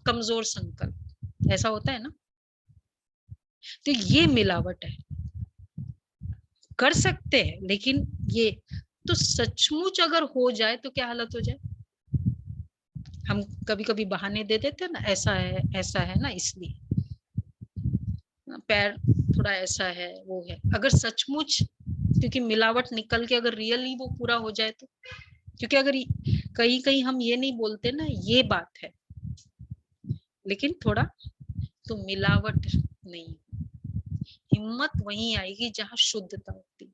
कमजोर संकल्प, ऐसा होता है ना। तो ये मिलावट है, कर सकते हैं लेकिन ये तो सचमुच अगर हो जाए तो क्या हालत हो जाए। हम कभी कभी बहाने दे देते हैं ना, ऐसा है ना इसलिए, पैर थोड़ा ऐसा है वो है। अगर सचमुच, क्योंकि मिलावट निकल के अगर रियली वो पूरा हो जाए तो, क्योंकि अगर कहीं कहीं हम ये नहीं बोलते ना ये बात है, लेकिन थोड़ा तो मिलावट नहीं, हिम्मत वहीं आएगी जहां शुद्धता होती।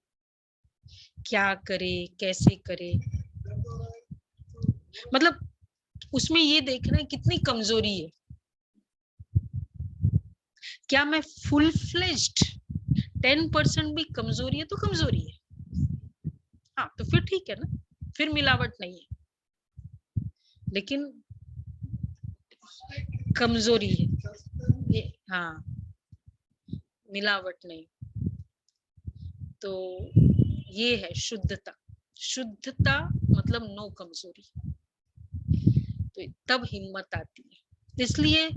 क्या करे कैसे करे, मतलब उसमें ये देखना है कितनी कमजोरी है। क्या मैं फुल फ्लेज्ड 10% भी कमजोरी है तो कमजोरी है, हाँ तो फिर ठीक है ना, फिर मिलावट नहीं है। लेकिन कमजोरी है ये, हाँ मिलावट नहीं। तो ये है शुद्धता, शुद्धता मतलब नो कमजोरी, तो तब हिम्मत आती है। इसलिए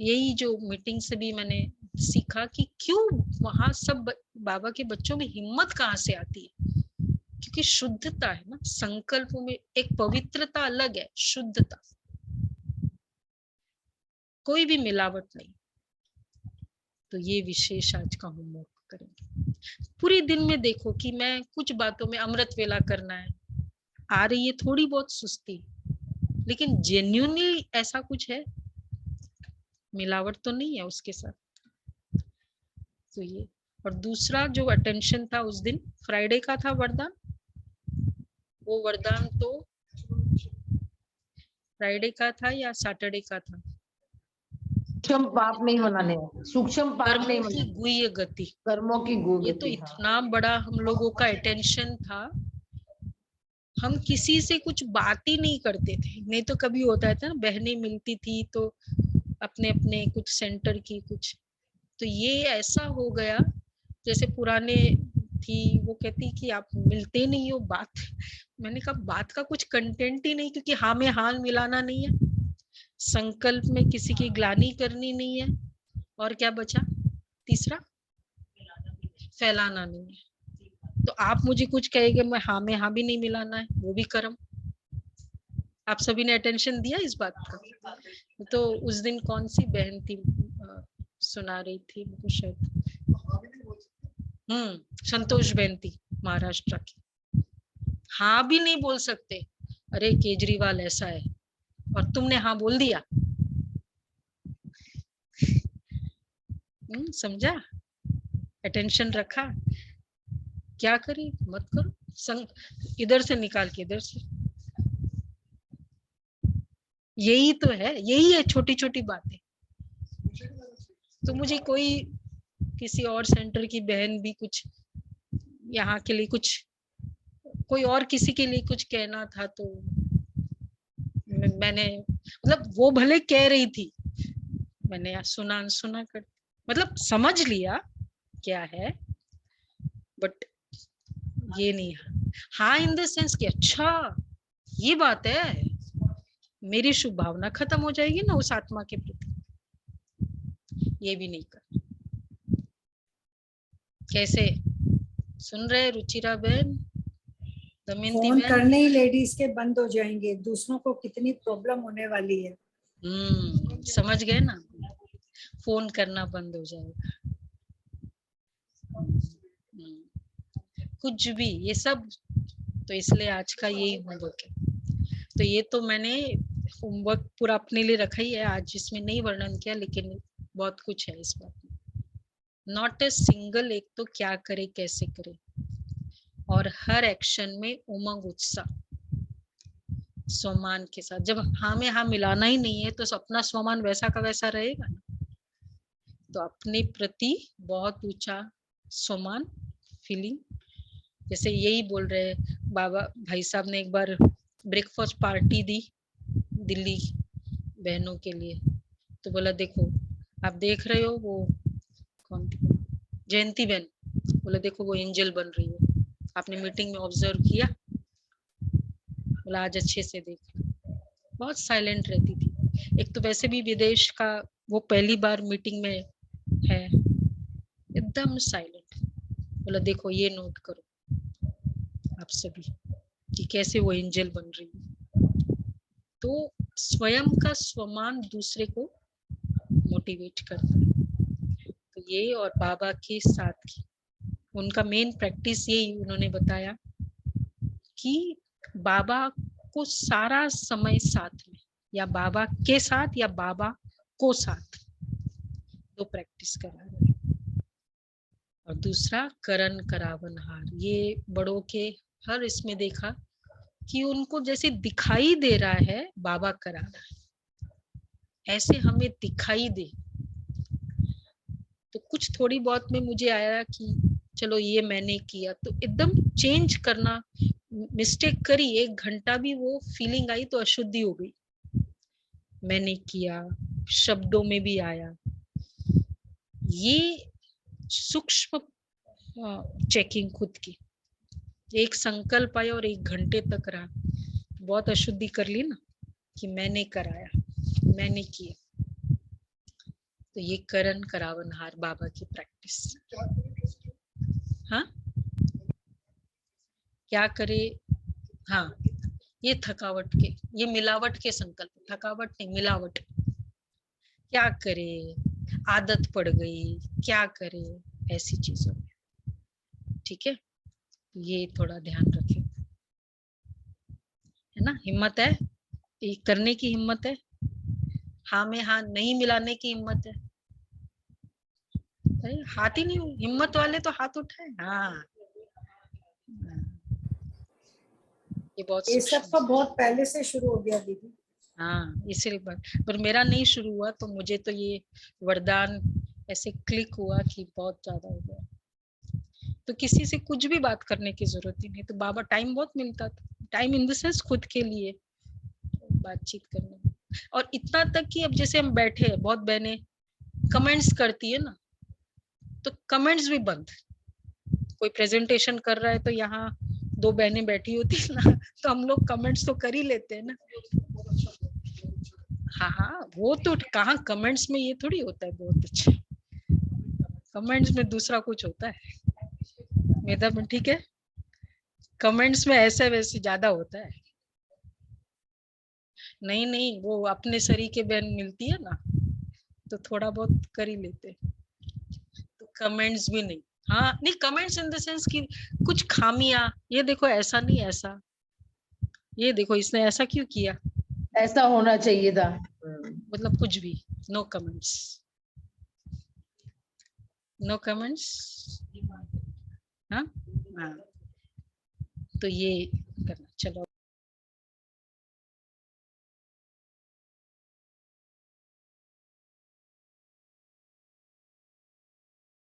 यही जो मीटिंग से भी मैंने सीखा कि क्यों वहां सब बाबा के बच्चों में हिम्मत कहाँ से आती है, क्योंकि शुद्धता है ना, संकल्पों में एक पवित्रता अलग है, शुद्धता, कोई भी मिलावट नहीं। तो ये विशेष आज का होमवर्क करेंगे। पूरे दिन में देखो कि मैं कुछ बातों में अमृत वेला करना है, आ रही है थोड़ी बहुत सुस्ती, लेकिन जेन्युइनली ऐसा कुछ है, मिलावट तो नहीं है उसके साथ। तो ये, और दूसरा जो अटेंशन था उस दिन फ्राइडे का था वरदान, वो वरदान तो फ्राइडे का था या सैटरडे का था। सूक्ष्म पाप नहीं बनाने, सूक्ष्म पाप नहीं कर्मों की बनाने, गुह्य गति, कर्मों की गुह्य ये तो गति। इतना बड़ा हम लोगों का अटेंशन था, हम किसी से कुछ बात ही नहीं करते थे। नहीं तो कभी होता था ना, बहनें मिलती थी तो अपने अपने कुछ सेंटर की कुछ, तो ये ऐसा हो गया जैसे पुराने थी वो कहती कि आप मिलते नहीं हो बात। मैंने कहा बात का कुछ कंटेंट ही नहीं, क्योंकि हाँ में हाल मिलाना नहीं है, संकल्प में किसी की ग्लानि करनी नहीं है, और क्या बचा तीसरा, फैलाना नहीं है। तो आप मुझे कुछ कहेंगे, मैं हाँ में हाँ भी नहीं मिलाना है, वो भी कर्म। आप सभी ने अटेंशन दिया इस बात का। तो उस दिन कौन सी बहन थी सुना रही थी मुझे शायद, संतोष बहन थी महाराष्ट्र की, हाँ भी नहीं बोल सकते, अरे केजरीवाल ऐसा है, और तुमने हाँ बोल दिया। समझा, अटेंशन रखा, क्या करी मत करो, इधर से निकाल के इधर से, यही तो है, यही है छोटी छोटी बातें। तो मुझे कोई किसी और सेंटर की बहन भी कुछ यहाँ के लिए कुछ, कोई और किसी के लिए कुछ कहना था, तो मैंने मतलब वो भले कह रही थी, मैंने सुना कर मतलब समझ लिया क्या है, बट ये नहीं है हाँ इन द सेंस कि अच्छा ये बात है, मेरी शुभ भावना खत्म हो जाएगी ना उस आत्मा के प्रति, ये भी नहीं कर। कैसे सुन रहे रुचिरा बहन, दमयंती फोन बहन? करने ही लेडीज के बंद हो जाएंगे, दूसरों को कितनी प्रॉब्लम होने वाली है। समझ गए ना, फोन करना बंद हो जाएगा। कुछ भी ये सब, तो इसलिए आज का यही होमवर्क है। तो ये तो मैंने होमवर्क पूरा अपने लिए रखा ही है, आज इसमें नहीं वर्णन किया, लेकिन बहुत कुछ है इस बात में। नॉट ए सिंगल, एक तो क्या करे कैसे करे, और हर एक्शन में उमंग उत्साह स्वमान के साथ। जब हाँ में हाँ मिलाना ही नहीं है तो अपना स्वमान वैसा का वैसा रहेगा ना। तो अपने प्रति बहुत ऊंचा स्वमान फीलिंग, जैसे यही बोल रहे बाबा भाई साहब ने एक बार ब्रेकफास्ट पार्टी दी दिल्ली बहनों के लिए, तो बोला देखो आप देख रहे हो वो कौन थी, जयंती बहन, बोला देखो वो एंजल बन रही है, आपने मीटिंग में ऑब्जर्व किया, बोला आज अच्छे से देख, बहुत साइलेंट रहती थी, एक तो वैसे भी विदेश का वो पहली बार मीटिंग में है, एकदम साइलेंट। बोला देखो ये नोट करो आप सभी कि कैसे वो एंजल बन रही है। तो स्वयं का स्वमान दूसरे को मोटिवेट करता है। तो ये और बाबा के साथ की उनका मेन प्रैक्टिस यही उन्होंने बताया कि बाबा को सारा समय साथ में, या बाबा के साथ या बाबा को साथ, दो प्रैक्टिस करा रहे हैं। और दूसरा करण करावन हार, ये बड़ों के हर इसमें देखा कि उनको जैसे दिखाई दे रहा है बाबा करा रहा है, ऐसे हमें दिखाई दे। तो कुछ थोड़ी बहुत में मुझे आया कि चलो ये मैंने किया, तो एकदम चेंज करना, मिस्टेक करी, 1 घंटा भी वो फीलिंग आई तो अशुद्धि हो गई। मैंने किया, शब्दों में भी आया। ये सूक्ष्म चेकिंग खुद की, एक संकल्प आया और 1 घंटे तक रहा, बहुत अशुद्धि कर ली ना कि मैंने कराया, मैंने किया। तो ये करण करावन हार बाबा की प्रैक्टिस। हाँ क्या करे, हाँ ये थकावट के, ये मिलावट के संकल्प, थकावट नहीं मिलावट। क्या करे, आदत पड़ गई, क्या करे, ऐसी चीजों में। ठीक है, ये थोड़ा ध्यान रखें, है ना। हिम्मत है, ये करने की हिम्मत है, हाँ में हाँ नहीं मिलाने की हिम्मत है। अरे हाथ ही नहीं, हिम्मत वाले तो हाथ उठाए। हाँ ये बहुत ये सूक्ष्म सब तो बहुत पहले से शुरू हो गया दीदी। हाँ इसीलिए पर मेरा नहीं शुरू हुआ, तो मुझे तो ये वरदान ऐसे क्लिक हुआ कि बहुत ज्यादा हो गया। तो किसी से कुछ भी बात करने की जरूरत ही नहीं, तो बाबा टाइम बहुत मिलता था, टाइम इन द सेंस खुद के लिए बातचीत करने। और इतना तक कि अब जैसे हम बैठे हैं, बहुत बहनें कमेंट्स करती है ना, तो कमेंट्स भी बंद। कोई प्रेजेंटेशन कर रहा है तो यहाँ 2 बहनें बैठी होती है ना, तो हम लोग कमेंट्स तो कर ही लेते हैं ना। हाँ हाँ वो तो कहाँ कमेंट्स में ये थोड़ी होता है बहुत अच्छा, कमेंट्स में दूसरा कुछ होता है। मेधा में ठीक है, कमेंट्स में ऐसे वैसे ज्यादा होता है। नहीं नहीं वो अपने शरीर के बहन मिलती है ना, तो थोड़ा बहुत कर ही लेते, तो कमेंट्स भी नहीं। हाँ नहीं कमेंट्स इन द सेंस कि कुछ खामियां, ये देखो ऐसा नहीं ऐसा, ये देखो इसने ऐसा क्यों किया, ऐसा होना चाहिए था। मतलब कुछ भी, नो कमेंट्स, नो कमेंट्स। हाँ हाँ तो ये करना। चलो